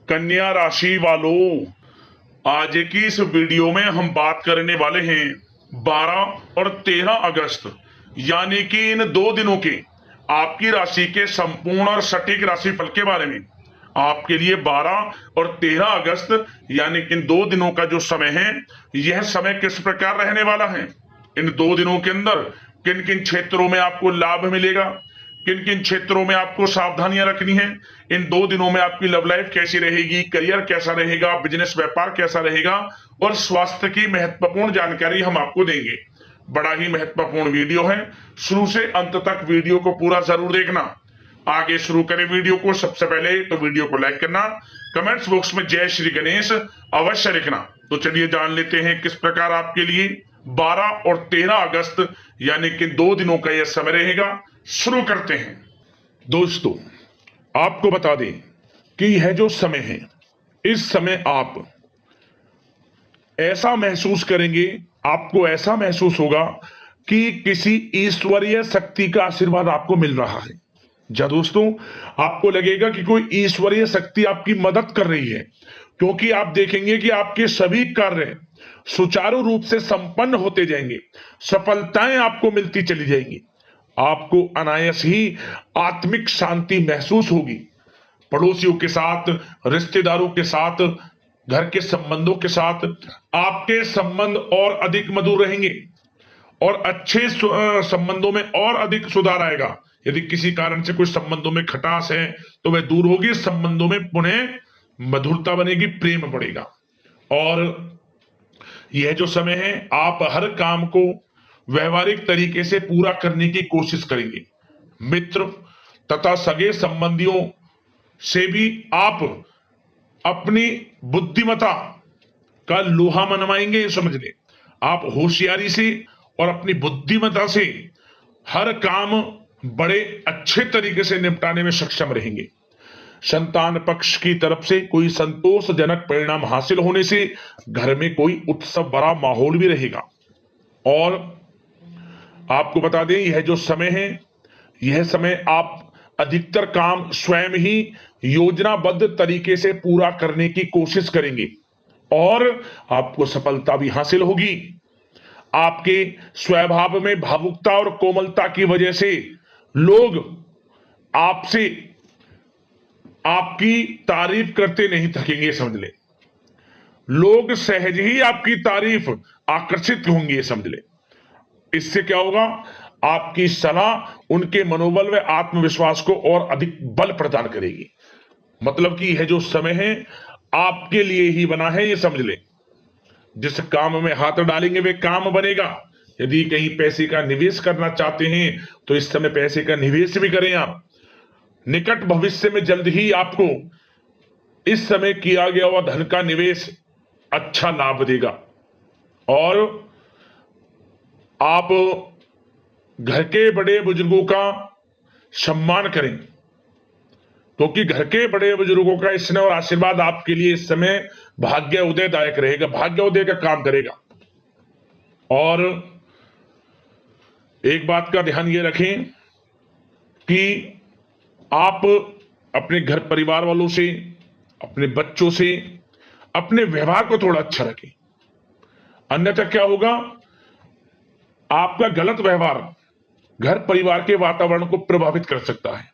कन्या राशि वालों, आज की इस वीडियो में हम बात करने वाले हैं 12 और 13 अगस्त यानी कि इन 2 दिनों के आपकी राशि के संपूर्ण और सटीक राशिफल के बारे में। आपके लिए 12 और 13 अगस्त यानी कि इन 2 दिनों का जो समय है, यह समय किस प्रकार रहने वाला है। इन 2 दिनों के अंदर किन किन क्षेत्रों में आपको लाभ मिलेगा, किन किन क्षेत्रों में आपको सावधानियां रखनी है। इन 2 दिनों में आपकी लव लाइफ कैसी रहेगी, करियर कैसा रहेगा, बिजनेस व्यापार कैसा रहेगा और स्वास्थ्य की महत्वपूर्ण जानकारी हम आपको देंगे। बड़ा ही महत्वपूर्ण वीडियो है, शुरू से अंत तक वीडियो को पूरा जरूर देखना। आगे शुरू करें वीडियो को, सबसे पहले तो वीडियो को लाइक करना, कमेंट्स बॉक्स में जय श्री गणेश अवश्य लिखना। तो चलिए जान लेते हैं किस प्रकार आपके लिए 12 और 13 अगस्त यानी कि 2 दिनों का यह समय रहेगा। शुरू करते हैं। दोस्तों, आपको बता दें कि यह जो समय है, इस समय आप ऐसा महसूस करेंगे, आपको ऐसा महसूस होगा कि किसी ईश्वरीय शक्ति का आशीर्वाद आपको मिल रहा है। जा दोस्तों, आपको लगेगा कि कोई ईश्वरीय शक्ति आपकी मदद कर रही है, क्योंकि आप देखेंगे कि आपके सभी कार्य सुचारू रूप से संपन्न होते जाएंगे, सफलताएं आपको मिलती चली जाएंगी, आपको अनायास ही आत्मिक शांति महसूस होगी। पड़ोसियों के साथ, रिश्तेदारों के साथ, घर के संबंधों के साथ आपके संबंध और अधिक मधुर रहेंगे और अच्छे संबंधों में और अधिक सुधार आएगा। यदि किसी कारण से कुछ संबंधों में खटास है तो वह दूर होगी, संबंधों में पुनः मधुरता बनेगी, प्रेम बढ़ेगा। और यह जो समय है, आप हर काम को व्यवहारिक तरीके से पूरा करने की कोशिश करेंगे। मित्र तथा सगे संबंधियों से भी आप अपनी बुद्धिमत्ता का लोहा मनवाएंगे। समझ ले, आप होशियारी से और अपनी बुद्धिमत्ता से हर काम बड़े अच्छे तरीके से निपटाने में सक्षम रहेंगे। संतान पक्ष की तरफ से कोई संतोषजनक परिणाम हासिल होने से घर में कोई उत्सव भरा माहौल भी रहेगा। और आपको बता दें, यह जो समय है, यह समय आप अधिकतर काम स्वयं ही योजनाबद्ध तरीके से पूरा करने की कोशिश करेंगे और आपको सफलता भी हासिल होगी। आपके स्वभाव में भावुकता और कोमलता की वजह से लोग आपसे आपकी तारीफ करते नहीं थकेंगे। समझ ले, लोग सहज ही आपकी तारीफ आकर्षित होंगे। समझ ले, इससे क्या होगा, आपकी सलाह उनके मनोबल व आत्मविश्वास को और अधिक बल प्रदान करेगी। मतलब कि यह जो समय है आपके लिए ही बना है, ये समझ ले। जिस काम में हाथ डालेंगे वे काम बनेगा। यदि कहीं पैसे का निवेश करना चाहते हैं तो इस समय पैसे का निवेश भी करें आप। निकट भविष्य में जल्द ही आपको इस समय किया गया हुआ धन का निवेश अच्छा लाभ देगा। और आप घर के बड़े बुजुर्गों का सम्मान करें, क्योंकि घर के बड़े बुजुर्गों का स्नेह और आशीर्वाद आपके लिए इस समय भाग्य उदयदायक रहेगा, भाग्य उदय का काम करेगा। और एक बात का ध्यान ये रखें कि आप अपने घर परिवार वालों से, अपने बच्चों से अपने व्यवहार को थोड़ा अच्छा रखें। अन्यथा क्या होगा, आपका गलत व्यवहार घर परिवार के वातावरण को प्रभावित कर सकता है।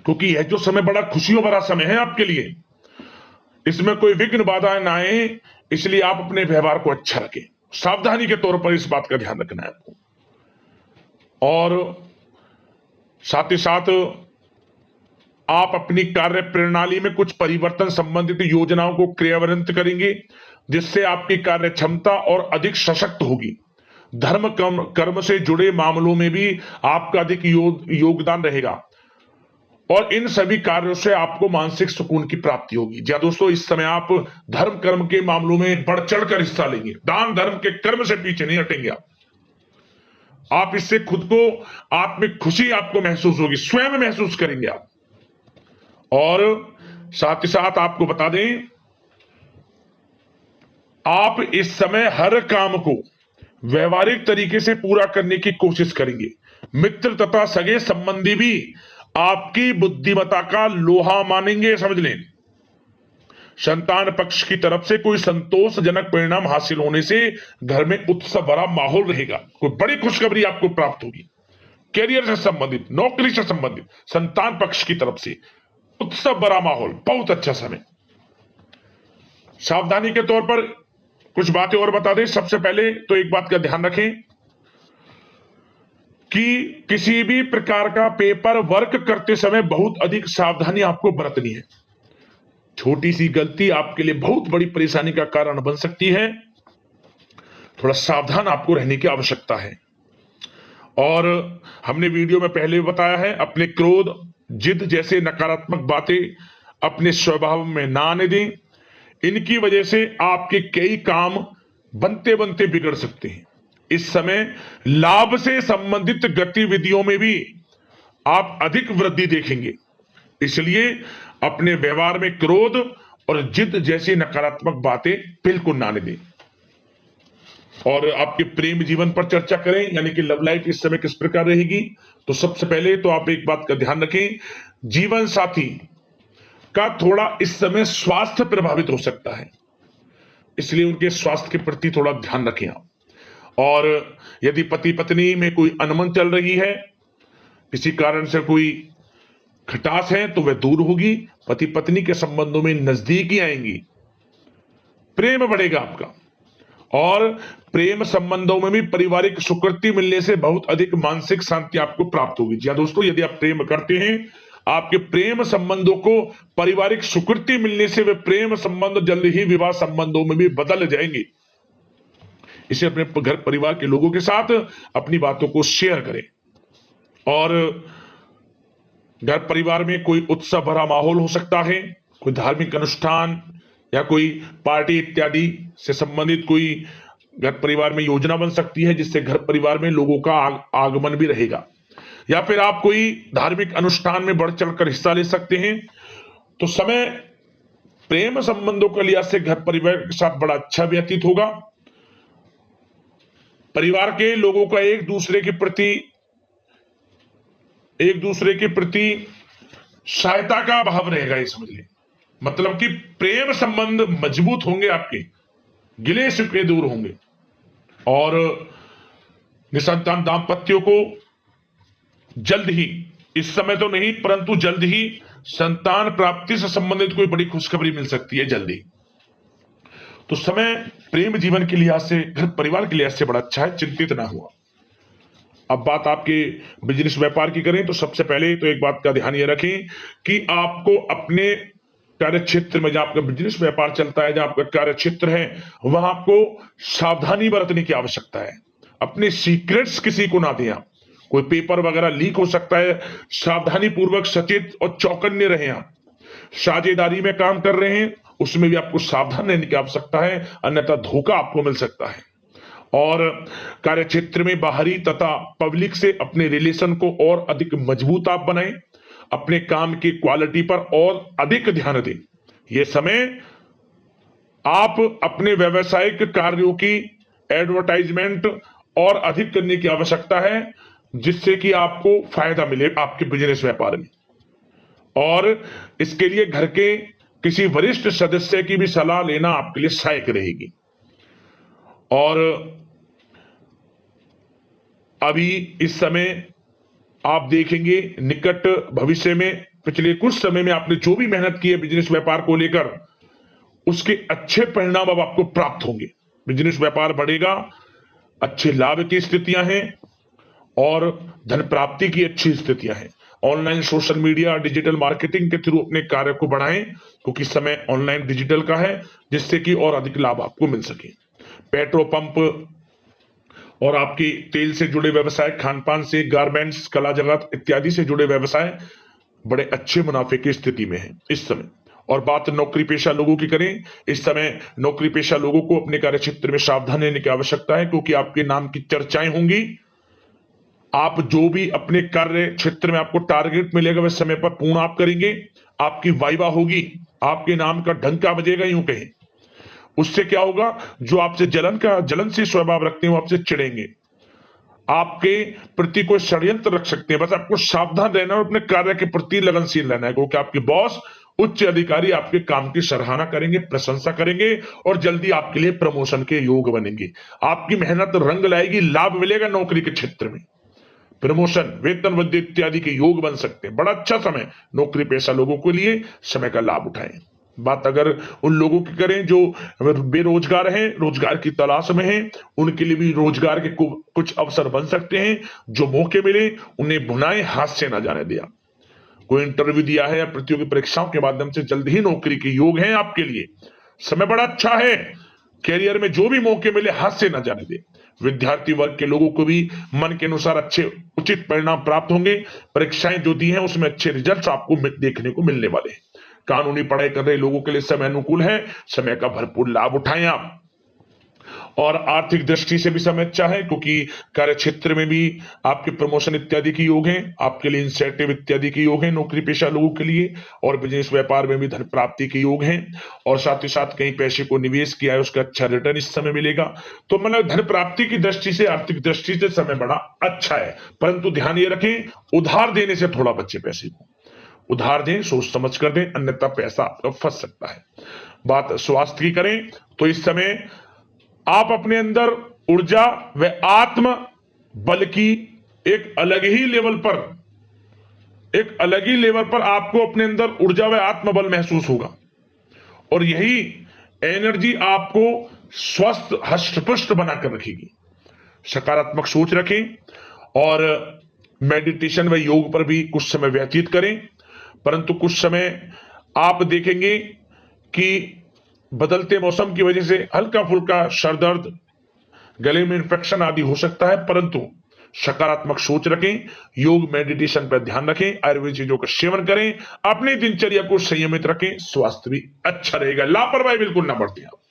क्योंकि यह जो समय बड़ा खुशियों भरा समय है आपके लिए, इसमें कोई विघ्न बाधा ना आए, इसलिए आप अपने व्यवहार को अच्छा रखें। सावधानी के तौर पर इस बात का ध्यान रखना है आपको। और साथ ही साथ आप अपनी कार्य प्रणाली में कुछ परिवर्तन संबंधित योजनाओं को क्रियान्वित करेंगे, जिससे आपकी कार्य क्षमता और अधिक सशक्त होगी। धर्म कर्म से जुड़े मामलों में भी आपका अधिक योगदान रहेगा और इन सभी कार्यों से आपको मानसिक सुकून की प्राप्ति होगी। जी दोस्तों, इस समय आप धर्म कर्म के मामलों में बढ़ चढ़कर हिस्सा लेंगे। दान धर्म के कर्म से पीछे नहीं हटेंगे आप इससे खुद को आत्मिक खुशी आपको महसूस होगी, स्वयं महसूस करेंगे आप। और साथ ही साथ आपको बता दें, आप इस समय हर काम को व्यवहारिक तरीके से पूरा करने की कोशिश करेंगे। मित्र तथा सगे संबंधी भी आपकी बुद्धिमत्ता का लोहा मानेंगे। समझ लें, संतान पक्ष की तरफ से कोई संतोषजनक परिणाम हासिल होने से घर में उत्सव भरा माहौल रहेगा। कोई बड़ी खुशखबरी आपको प्राप्त होगी। कैरियर से संबंधित, नौकरी से संबंधित, संतान पक्ष की तरफ से उत्सव भरा माहौल, बहुत अच्छा समय। सावधानी के तौर पर कुछ बातें और बता दें। सबसे पहले तो एक बात का ध्यान रखें कि किसी भी प्रकार का पेपर वर्क करते समय बहुत अधिक सावधानी आपको बरतनी है। छोटी सी गलती आपके लिए बहुत बड़ी परेशानी का कारण बन सकती है। थोड़ा सावधान आपको रहने की आवश्यकता है। और हमने वीडियो में पहले भी बताया है, अपने क्रोध, जिद जैसे नकारात्मक बातें अपने स्वभाव में ना आने दें। इनकी वजह से आपके कई काम बनते बनते बिगड़ सकते हैं। इस समय लाभ से संबंधित गतिविधियों में भी आप अधिक वृद्धि देखेंगे, इसलिए अपने व्यवहार में क्रोध और जिद जैसी नकारात्मक बातें बिल्कुल ना आने दें। और आपके प्रेम जीवन पर चर्चा करें, यानी कि लव लाइफ इस समय किस प्रकार रहेगी। तो सबसे पहले तो आप एक बात का ध्यान रखें, जीवन साथी का थोड़ा इस समय स्वास्थ्य प्रभावित हो सकता है, इसलिए उनके स्वास्थ्य के प्रति थोड़ा ध्यान रखें आप। और यदि पति पत्नी में कोई अनबन चल रही है, किसी कारण से कोई खटास है, तो वह दूर होगी। पति पत्नी के संबंधों में नजदीकी आएंगी, प्रेम बढ़ेगा आपका। और प्रेम संबंधों में भी पारिवारिक स्वीकृति मिलने से बहुत अधिक मानसिक शांति आपको प्राप्त होगी। जी दोस्तों, यदि आप प्रेम करते हैं, आपके प्रेम संबंधों को पारिवारिक स्वीकृति मिलने से वे प्रेम संबंध जल्द ही विवाह संबंधों में भी बदल जाएंगे। इसे अपने घर परिवार के लोगों के साथ अपनी बातों को शेयर करें। और घर परिवार में कोई उत्सव भरा माहौल हो सकता है, कोई धार्मिक अनुष्ठान या कोई पार्टी इत्यादि से संबंधित कोई घर परिवार में योजना बन सकती है, जिससे घर परिवार में लोगों का आगमन भी रहेगा। या फिर आप कोई धार्मिक अनुष्ठान में बढ़ चढ़कर हिस्सा ले सकते हैं। तो समय प्रेम संबंधों के लिहाज से घर परिवार के साथ बड़ा अच्छा व्यतीत होगा। परिवार के लोगों का एक दूसरे के प्रति सहायता का भाव रहेगा, ये समझ लें। मतलब कि प्रेम संबंध मजबूत होंगे, आपके गिले शिकवे दूर होंगे। और निसंतान दाम्पत्यों को जल्द ही, इस समय तो नहीं परंतु जल्द ही संतान प्राप्ति से संबंधित कोई बड़ी खुशखबरी मिल सकती है जल्दी। तो समय प्रेम जीवन के लिहाज से, घर परिवार के लिहाज से बड़ा अच्छा है, चिंतित ना हुआ। अब बात आपके बिजनेस व्यापार की करें, तो सबसे पहले तो एक बात का ध्यान ये रखें कि आपको अपने कार्य क्षेत्र में, जहां आपका बिजनेस व्यापार चलता है, जहां आपका कार्य क्षेत्र है, वहां आपको सावधानी बरतने की आवश्यकता है। अपने सीक्रेट्स किसी को ना दें आप। कोई पेपर वगैरह लीक हो सकता है, सावधानी पूर्वक सचेत और चौकन्ने रहें आप। साझेदारी में काम कर रहे हैं, उसमें भी आपको सावधान रहने की आवश्यकता है, अन्यथा धोखा आपको मिल सकता है। और कार्य क्षेत्र में बाहरी तथा पब्लिक से अपने रिलेशन को और अधिक मजबूत आप बनाएं। अपने काम की क्वालिटी पर और अधिक ध्यान दें। यह समय आप अपने व्यावसायिक कार्यों की एडवर्टाइजमेंट और अधिक करने की आवश्यकता है, जिससे कि आपको फायदा मिले आपके बिजनेस व्यापार में। और इसके लिए घर के किसी वरिष्ठ सदस्य की भी सलाह लेना आपके लिए सहायक रहेगी। और अभी इस समय आप देखेंगे, निकट भविष्य में, पिछले कुछ समय में आपने जो भी मेहनत की है बिजनेस व्यापार को लेकर, उसके अच्छे परिणाम अब आपको प्राप्त होंगे। बिजनेस व्यापार बढ़ेगा, अच्छे लाभ की स्थितियां हैं और धन प्राप्ति की अच्छी स्थितियां हैं। Online social media, digital marketing के थ्रू अपने कार्य को बढ़ाएं, क्योंकि समय ऑनलाइन डिजिटल का है, जिससे कि और अधिक लाभ आपको मिल सके। पेट्रोल पंप और आपकी तेल से जुड़े व्यवसाय, खान पान से, गारमेंट्स, कला जगत इत्यादि से जुड़े व्यवसाय बड़े अच्छे मुनाफे की स्थिति में है इस समय। और बात नौकरी पेशा लोगों की करें, इस समय नौकरी पेशा लोगों को अपने कार्य क्षेत्र में सावधान रहने की आवश्यकता है, क्योंकि आपके नाम की चर्चाएं होंगी। आप जो भी अपने कार्य क्षेत्र में आपको टारगेट मिलेगा, वह समय पर पूर्ण आप करेंगे। आपकी वाइवा होगी, आपके नाम का डंका बजेगा, यूं कहें। उससे क्या होगा, जो आपसे जलनशील स्वभाव रखते हैं, वो आपसे चिढ़ेंगे, आपके प्रति कोई षड्यंत्र रख सकते हैं। बस आपको सावधान रहना और अपने कार्य के प्रति लगनशील रहना है, क्योंकि आपके बॉस उच्च अधिकारी आपके काम की सराहना करेंगे, प्रशंसा करेंगे और जल्दी आपके लिए प्रमोशन के योग बनेंगे। आपकी मेहनत रंग लाएगी, लाभ मिलेगा नौकरी के क्षेत्र में, प्रमोशन, वेतन वृद्धि इत्यादि के योग बन सकते हैं। बड़ा अच्छा समय नौकरी पेशा लोगों के लिए, समय का लाभ उठाएं। बात अगर उन लोगों की करें जो बेरोजगार हैं, रोजगार की तलाश में हैं, उनके लिए भी रोजगार के कुछ अवसर बन सकते हैं। जो मौके मिले उन्हें भुनाएं, हाथ से ना जाने दिया। कोई इंटरव्यू दिया है या प्रतियोगी परीक्षाओं के माध्यम से जल्द ही नौकरी के योग हैं आपके लिए, समय बड़ा अच्छा है। कैरियर में जो भी मौके मिले हाथ से न जाने दे। विद्यार्थी वर्ग के लोगों को भी मन के अनुसार अच्छे उचित परिणाम प्राप्त होंगे। परीक्षाएं जो दी हैं उसमें अच्छे रिजल्ट्स आपको देखने को मिलने वाले हैं। कानूनी पढ़ाई कर रहे लोगों के लिए समय अनुकूल है, समय का भरपूर लाभ उठाएं आप। और आर्थिक दृष्टि से भी समय अच्छा है, क्योंकि कार्य क्षेत्र में भी आपके प्रमोशन इत्यादि के योग हैं, आपके लिए इंसेंटिव इत्यादि के योग हैं नौकरी पेशा लोगों के लिए। और बिजनेस व्यापार में भी धन प्राप्ति के योग हैं, और साथ ही साथ कहीं पैसे को निवेश किया है उसका अच्छा रिटर्न इस समय मिलेगा। तो मतलब धन प्राप्ति की दृष्टि से, आर्थिक दृष्टि से समय बड़ा अच्छा है। परंतु ध्यान ये रखें, उधार देने से थोड़ा बचे। पैसे को उधार दें, सोच समझ कर दें, अन्यथा पैसा आपका फंस सकता है। बात स्वास्थ्य की करें तो इस समय आप अपने अंदर ऊर्जा व आत्म बल की एक अलग ही लेवल पर आपको अपने अंदर ऊर्जा व आत्मबल महसूस होगा, और यही एनर्जी आपको स्वस्थ हष्ट-पुष्ट बनाकर रखेगी। सकारात्मक सोच रखें और मेडिटेशन व योग पर भी कुछ समय व्यतीत करें। परंतु कुछ समय आप देखेंगे कि बदलते मौसम की वजह से हल्का फुल्का सर दर्द, गले में इंफेक्शन आदि हो सकता है, परंतु सकारात्मक सोच रखें, योग मेडिटेशन पर ध्यान रखें, आयुर्वेद चीजों का सेवन करें, अपनी दिनचर्या को संयमित रखें, स्वास्थ्य भी अच्छा रहेगा। लापरवाही बिल्कुल ना बरतें आप।